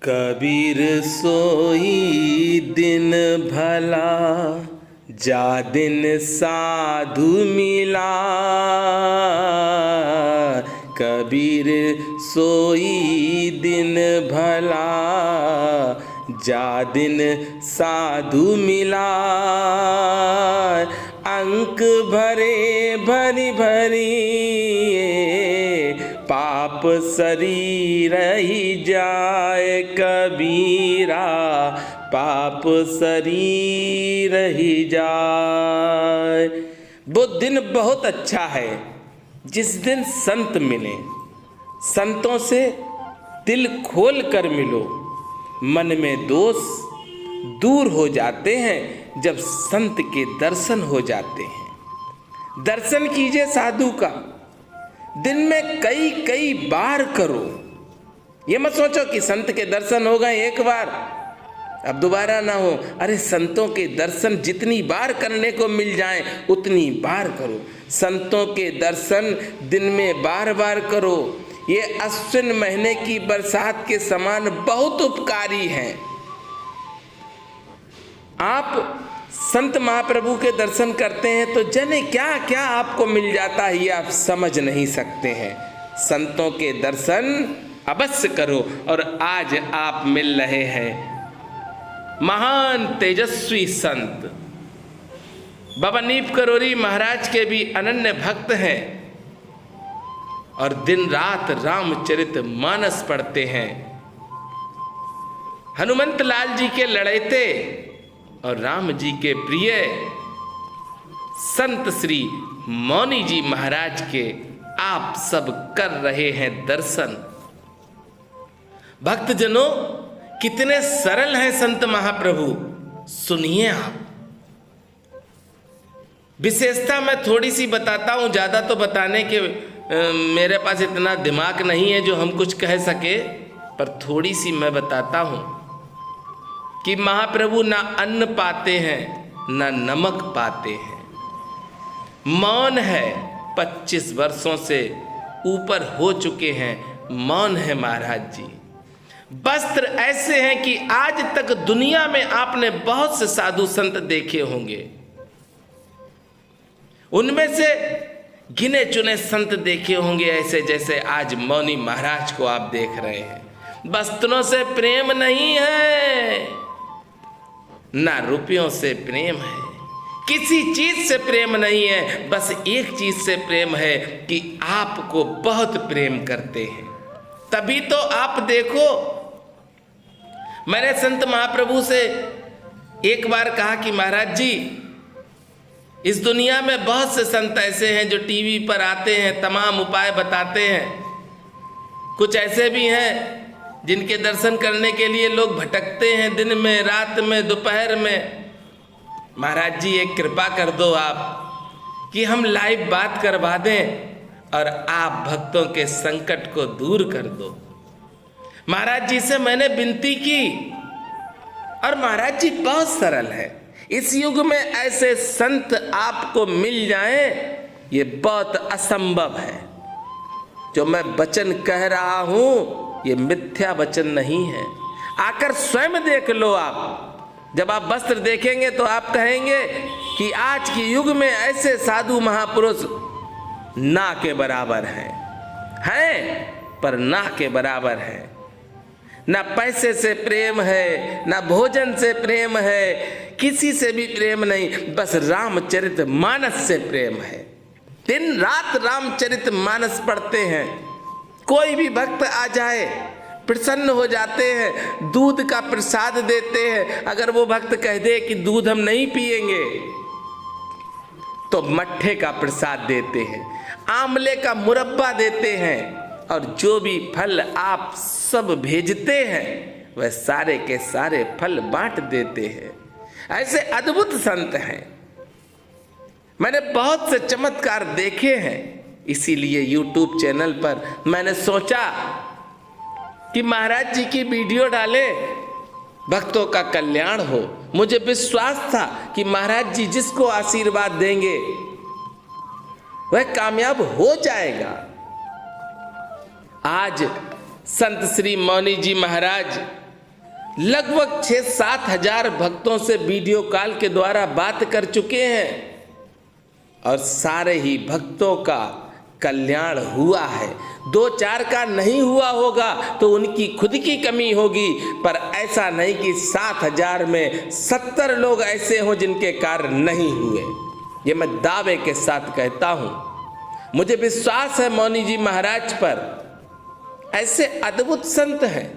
कबीर सोई दिन भला, जा दिन साधु मिला। कबीर सोई दिन भला, जा दिन साधु मिला। अंक भरे भरी भरी, पाप शरीर ही जाए कबीरा, पाप शरीर ही जाए। वो दिन बहुत अच्छा है जिस दिन संत मिले। संतों से दिल खोल कर मिलो, मन में दोष दूर हो जाते हैं जब संत के दर्शन हो जाते हैं। दर्शन कीजिए साधु का, दिन में कई कई बार करो। ये मत सोचो कि संत के दर्शन हो गए एक बार अब दोबारा ना हो। अरे संतों के दर्शन जितनी बार करने को मिल जाए उतनी बार करो। संतों के दर्शन दिन में बार बार करो। ये अश्विन महीने की बरसात के समान बहुत उपकारी हैं। आप संत महाप्रभु के दर्शन करते हैं तो जाने क्या क्या आपको मिल जाता है, ये आप समझ नहीं सकते हैं। संतों के दर्शन अवश्य करो। और आज आप मिल रहे हैं महान तेजस्वी संत बाबा नीप करोरी महाराज के भी अनन्य भक्त हैं और दिन रात रामचरित मानस पढ़ते हैं। हनुमंत लाल जी के लड़ैते और राम जी के प्रिय संत श्री मौनी जी महाराज के आप सब कर रहे हैं दर्शन। भक्तजनों, कितने सरल हैं संत महाप्रभु, सुनिए आप। विशेषता मैं थोड़ी सी बताता हूं, ज्यादा तो बताने के मेरे पास इतना दिमाग नहीं है जो हम कुछ कह सके, पर थोड़ी सी मैं बताता हूं कि महाप्रभु ना अन्न पाते हैं ना नमक पाते हैं। मौन है, 25 वर्षों से ऊपर हो चुके हैं, मौन है महाराज जी। वस्त्र ऐसे हैं कि आज तक दुनिया में आपने बहुत से साधु संत देखे होंगे, उनमें से गिने चुने संत देखे होंगे ऐसे जैसे आज मौनी महाराज को आप देख रहे हैं। वस्त्रों से प्रेम नहीं है, ना रुपयों से प्रेम है, किसी चीज से प्रेम नहीं है। बस एक चीज से प्रेम है कि आपको बहुत प्रेम करते हैं। तभी तो आप देखो, मैंने संत महाप्रभु से एक बार कहा कि महाराज जी, इस दुनिया में बहुत से संत ऐसे हैं जो टीवी पर आते हैं, तमाम उपाय बताते हैं। कुछ ऐसे भी हैं जिनके दर्शन करने के लिए लोग भटकते हैं, दिन में, रात में, दोपहर में। महाराज जी एक कृपा कर दो आप कि हम लाइव बात करवा दें और आप भक्तों के संकट को दूर कर दो। महाराज जी से मैंने विनती की और महाराज जी बहुत सरल है। इस युग में ऐसे संत आपको मिल जाएं, ये बहुत असंभव है। जो मैं वचन कह रहा हूं ये मिथ्या वचन नहीं है। आकर स्वयं देख लो आप। जब आप वस्त्र देखेंगे तो आप कहेंगे कि आज के युग में ऐसे साधु महापुरुष ना के बराबर हैं पर ना के बराबर हैं। ना पैसे से प्रेम है, ना भोजन से प्रेम है, किसी से भी प्रेम नहीं, बस रामचरित मानस से प्रेम है। दिन रात रामचरित मानस पढ़ते हैं। कोई भी भक्त आ जाए प्रसन्न हो जाते हैं, दूध का प्रसाद देते हैं। अगर वो भक्त कह दे कि दूध हम नहीं पिएंगे तो मट्ठे का प्रसाद देते हैं, आंवले का मुरब्बा देते हैं, और जो भी फल आप सब भेजते हैं वह सारे के सारे फल बांट देते हैं। ऐसे अद्भुत संत हैं। मैंने बहुत से चमत्कार देखे हैं, इसीलिए YouTube चैनल पर मैंने सोचा कि महाराज जी की वीडियो डाले, भक्तों का कल्याण हो। मुझे विश्वास था कि महाराज जी जिसको आशीर्वाद देंगे वह कामयाब हो जाएगा। आज संत श्री मौनी जी महाराज लगभग 6-7 हजार भक्तों से वीडियो कॉल के द्वारा बात कर चुके हैं और सारे ही भक्तों का कल्याण हुआ है। 2-4 का नहीं हुआ होगा तो उनकी खुद की कमी होगी, पर ऐसा नहीं कि 7 हजार में 70 लोग ऐसे हों जिनके कार्य नहीं हुए। ये मैं दावे के साथ कहता हूं। मुझे विश्वास है मौनी जी महाराज पर। ऐसे अद्भुत संत हैं।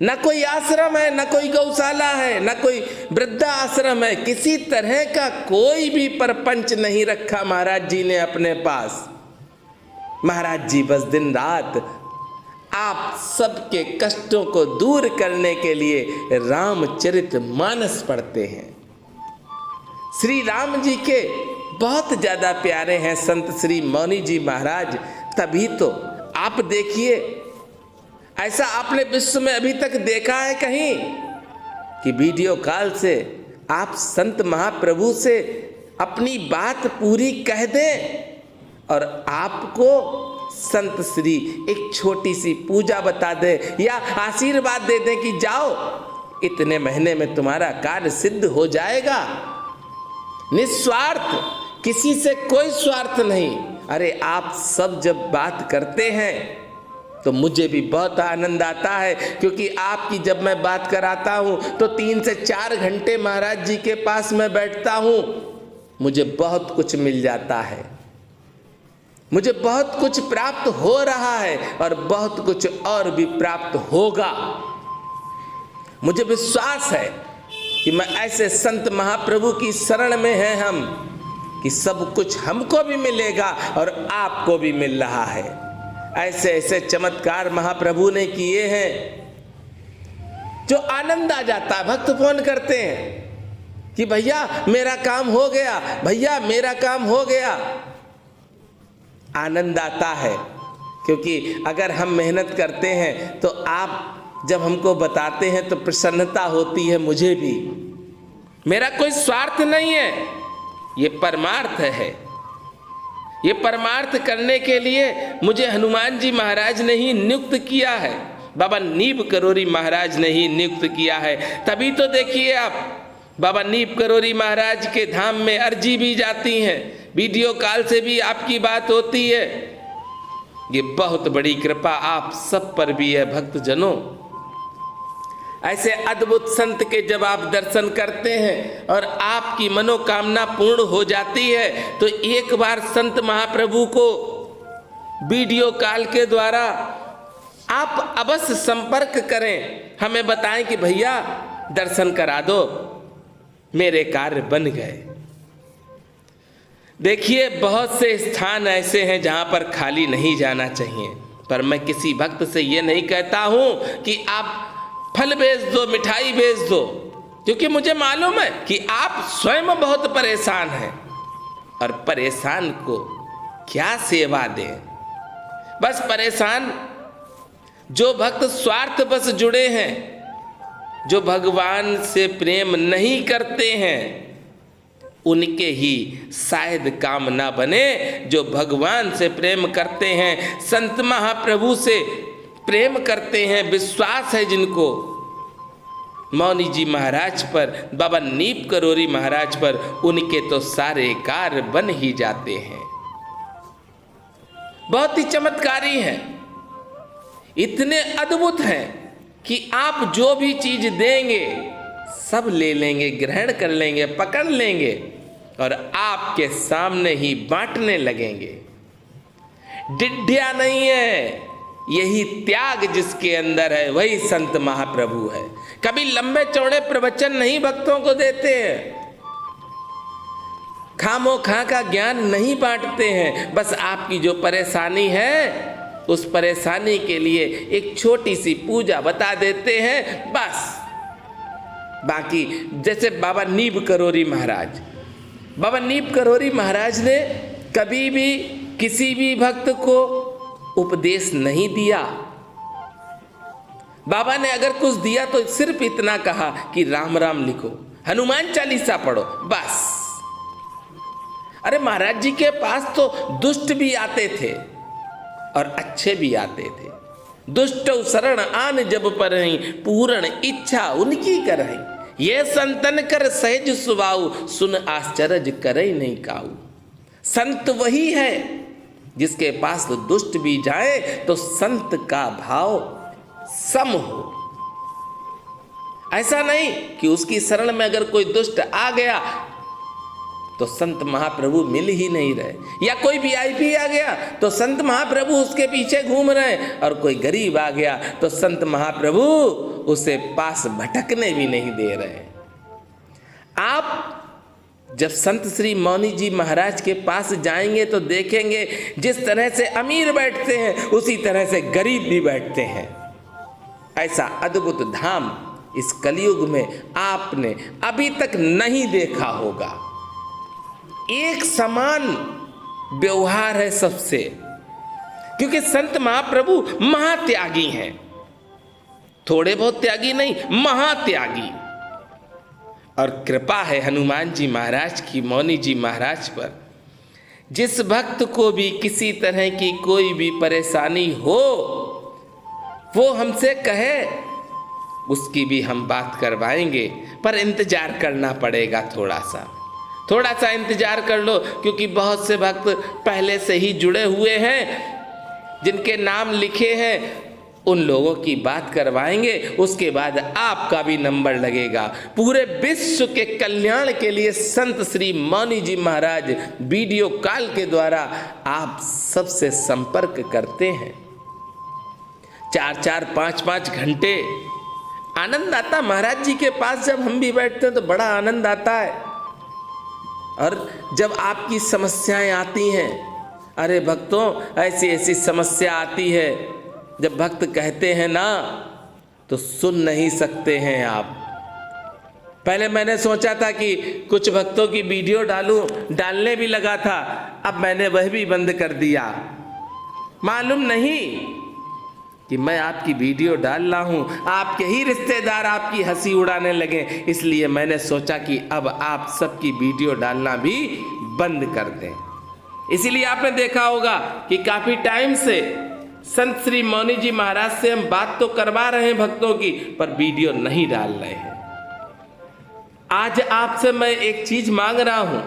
न कोई आश्रम है, न कोई गौशाला है, न कोई वृद्धा आश्रम है, किसी तरह का कोई भी परपंच नहीं रखा महाराज जी ने अपने पास। महाराज जी बस दिन रात आप सबके कष्टों को दूर करने के लिए रामचरितमानस पढ़ते हैं। श्री राम जी के बहुत ज़्यादा प्यारे हैं संत श्री मौनी जी महाराज। तभी तो आप देखिए, ऐसा आपने विश्व में अभी तक देखा है कहीं कि वीडियो कॉल से आप संत महाप्रभु से अपनी बात पूरी कह दें और आपको संत श्री एक छोटी सी पूजा बता दे या आशीर्वाद दे दें कि जाओ इतने महीने में तुम्हारा कार्य सिद्ध हो जाएगा। निस्वार्थ, किसी से कोई स्वार्थ नहीं। अरे आप सब जब बात करते हैं तो मुझे भी बहुत आनंद आता है, क्योंकि आपकी जब मैं बात कराता हूं तो 3 से 4 घंटे महाराज जी के पास मैं बैठता हूं। मुझे बहुत कुछ मिल जाता है, मुझे बहुत कुछ प्राप्त हो रहा है और बहुत कुछ और भी प्राप्त होगा। मुझे विश्वास है कि मैं ऐसे संत महाप्रभु की शरण में हैं हम कि सब कुछ हमको भी मिलेगा और आपको भी मिल रहा है। ऐसे ऐसे चमत्कार महाप्रभु ने किए हैं जो आनंद आ जाता है। भक्त फोन करते हैं कि भैया मेरा काम हो गया, भैया मेरा काम हो गया। आनंद आता है, क्योंकि अगर हम मेहनत करते हैं तो आप जब हमको बताते हैं तो प्रसन्नता होती है मुझे भी। मेरा कोई स्वार्थ नहीं है, ये परमार्थ है। ये परमार्थ करने के लिए मुझे हनुमान जी महाराज ने ही नियुक्त किया है, बाबा नीब करोरी महाराज ने ही नियुक्त किया है। तभी तो देखिए आप, बाबा नीब करोरी महाराज के धाम में अर्जी भी जाती हैं, वीडियो कॉल से भी आपकी बात होती है। ये बहुत बड़ी कृपा आप सब पर भी है भक्तजनों। ऐसे अद्भुत संत के जब आप दर्शन करते हैं और आपकी मनोकामना पूर्ण हो जाती है तो एक बार संत महाप्रभु को वीडियो कॉल के द्वारा आप अवश्य संपर्क करें, हमें बताएं कि भैया दर्शन करा दो, मेरे कार्य बन गए। देखिए बहुत से स्थान ऐसे हैं जहां पर खाली नहीं जाना चाहिए, पर मैं किसी भक्त से ये नहीं कहता हूं कि आप फल बेच दो, मिठाई बेच दो, क्योंकि मुझे मालूम है कि आप स्वयं बहुत परेशान हैं और परेशान को क्या सेवा दें। बस परेशान जो भक्त स्वार्थ बस जुड़े हैं, जो भगवान से प्रेम नहीं करते हैं, उनके ही शायद काम ना बने। जो भगवान से प्रेम करते हैं, संत महाप्रभु से प्रेम करते हैं, विश्वास है जिनको मौनी जी महाराज पर, बाबा नीब करोरी महाराज पर, उनके तो सारे कार्य बन ही जाते हैं। बहुत ही चमत्कारी हैं, इतने अद्भुत हैं कि आप जो भी चीज देंगे सब ले लेंगे, ग्रहण कर लेंगे, पकड़ लेंगे और आपके सामने ही बांटने लगेंगे। डिड्ढिया नहीं है, यही त्याग जिसके अंदर है वही संत महाप्रभु है। कभी लंबे चौड़े प्रवचन नहीं भक्तों को देते हैं, खामोखा का ज्ञान नहीं बांटते हैं। बस आपकी जो परेशानी है उस परेशानी के लिए एक छोटी सी पूजा बता देते हैं बस। बाकी जैसे बाबा नीब करोरी महाराज, बाबा नीब करोरी महाराज ने कभी भी किसी भी भक्त को उपदेश नहीं दिया। बाबा ने अगर कुछ दिया तो सिर्फ इतना कहा कि राम राम लिखो, हनुमान चालीसा पढ़ो, बस। अरे महाराज जी के पास तो दुष्ट भी आते थे और अच्छे भी आते थे। दुष्ट शरण आन जब परहीं, पूर्ण इच्छा उनकी करहीं। ये संतन कर सहज सुभाऊ, सुन आश्चर्य करे नहीं काऊ। संत वही है जिसके पास तो दुष्ट भी जाए तो संत का भाव सम हो। ऐसा नहीं कि उसकी शरण में अगर कोई दुष्ट आ गया तो संत महाप्रभु मिल ही नहीं रहे, या कोई वीआईपी आ गया तो संत महाप्रभु उसके पीछे घूम रहे, और कोई गरीब आ गया तो संत महाप्रभु उसे पास भटकने भी नहीं दे रहे। आप जब संत श्री मौनी जी महाराज के पास जाएंगे तो देखेंगे जिस तरह से अमीर बैठते हैं उसी तरह से गरीब भी बैठते हैं। ऐसा अद्भुत धाम इस कलयुग में आपने अभी तक नहीं देखा होगा। एक समान व्यवहार है सबसे, क्योंकि संत महाप्रभु महात्यागी हैं, थोड़े बहुत त्यागी नहीं, महात्यागी। और कृपा है हनुमान जी महाराज की, मौनी जी महाराज पर। जिस भक्त को भी किसी तरह की कोई भी परेशानी हो वो हमसे कहे, उसकी भी हम बात करवाएंगे, पर इंतजार करना पड़ेगा। थोड़ा सा इंतजार कर लो, क्योंकि बहुत से भक्त पहले से ही जुड़े हुए हैं, जिनके नाम लिखे हैं, उन लोगों की बात करवाएंगे। उसके बाद आपका भी नंबर लगेगा। पूरे विश्व के कल्याण के लिए संत श्री मौनी जी महाराज वीडियो कॉल के द्वारा आप सबसे संपर्क करते हैं। 4-4, 5-5 घंटे आनंद आता महाराज जी के पास। जब हम भी बैठते हैं तो बड़ा आनंद आता है। और जब आपकी समस्याएं आती हैं, अरे भक्तों ऐसी ऐसी समस्या आती है, जब भक्त कहते हैं ना तो सुन नहीं सकते हैं आप। पहले मैंने सोचा था कि कुछ भक्तों की वीडियो डालने भी लगा था, अब मैंने वह भी बंद कर दिया। मालूम नहीं कि मैं आपकी वीडियो डाल रहा हूं, आपके ही रिश्तेदार आपकी हंसी उड़ाने लगे, इसलिए मैंने सोचा कि अब आप सबकी वीडियो डालना भी बंद कर दें। इसीलिए आपने देखा होगा कि काफी टाइम से संत श्री मौनी जी महाराज से हम बात तो करवा रहे हैं भक्तों की, पर वीडियो नहीं डाल रहे हैं। आज आपसे मैं एक चीज मांग रहा हूं,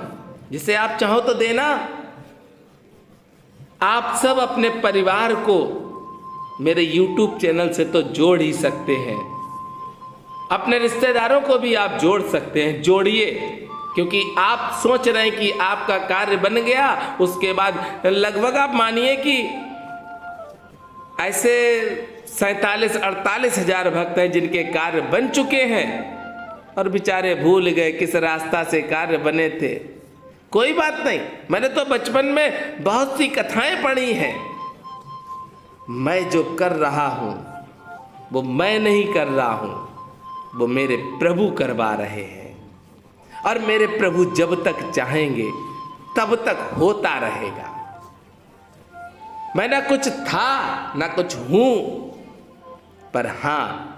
जिसे आप चाहो तो देना। आप सब अपने परिवार को मेरे YouTube चैनल से तो जोड़ ही सकते हैं, अपने रिश्तेदारों को भी आप जोड़ सकते हैं। जोड़िए, क्योंकि आप सोच रहे हैं कि आपका कार्य बन गया, उसके बाद लगभग आप मानिए कि ऐसे 47-48 हजार भक्त हैं जिनके कार्य बन चुके हैं और बेचारे भूल गए किस रास्ता से कार्य बने थे। कोई बात नहीं, मैंने तो बचपन में बहुत सी कथाएं पढ़ी हैं। मैं जो कर रहा हूं वो मैं नहीं कर रहा हूं, वो मेरे प्रभु करवा रहे हैं, और मेरे प्रभु जब तक चाहेंगे तब तक होता रहेगा। मैं ना कुछ था ना कुछ हूं, पर हां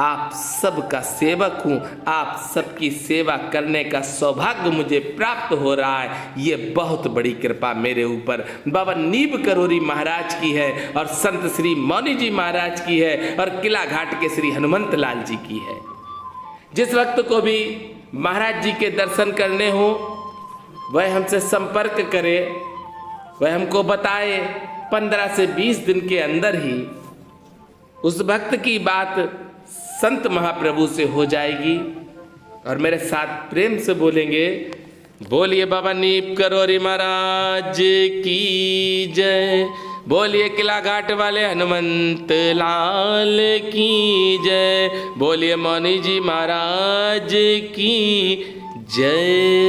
आप सबका सेवक हूं। आप सबकी सेवा करने का सौभाग्य मुझे प्राप्त हो रहा है। ये बहुत बड़ी कृपा मेरे ऊपर बाबा नीब करोरी महाराज की है, और संत श्री मौनी जी महाराज की है, और किला घाट के श्री हनुमंत लाल जी की है। जिस वक्त को भी महाराज जी के दर्शन करने हो वह हमसे संपर्क करे, वह हमको बताए। 15 से 20 दिन के अंदर ही उस भक्त की बात संत महाप्रभु से हो जाएगी, और मेरे साथ प्रेम से बोलेंगे, बोलिए बाबा नीब करोरी महाराज की जय, बोलिए किला घाट वाले हनुमंत लाल की जय, बोलिए मौनी जी महाराज की जय।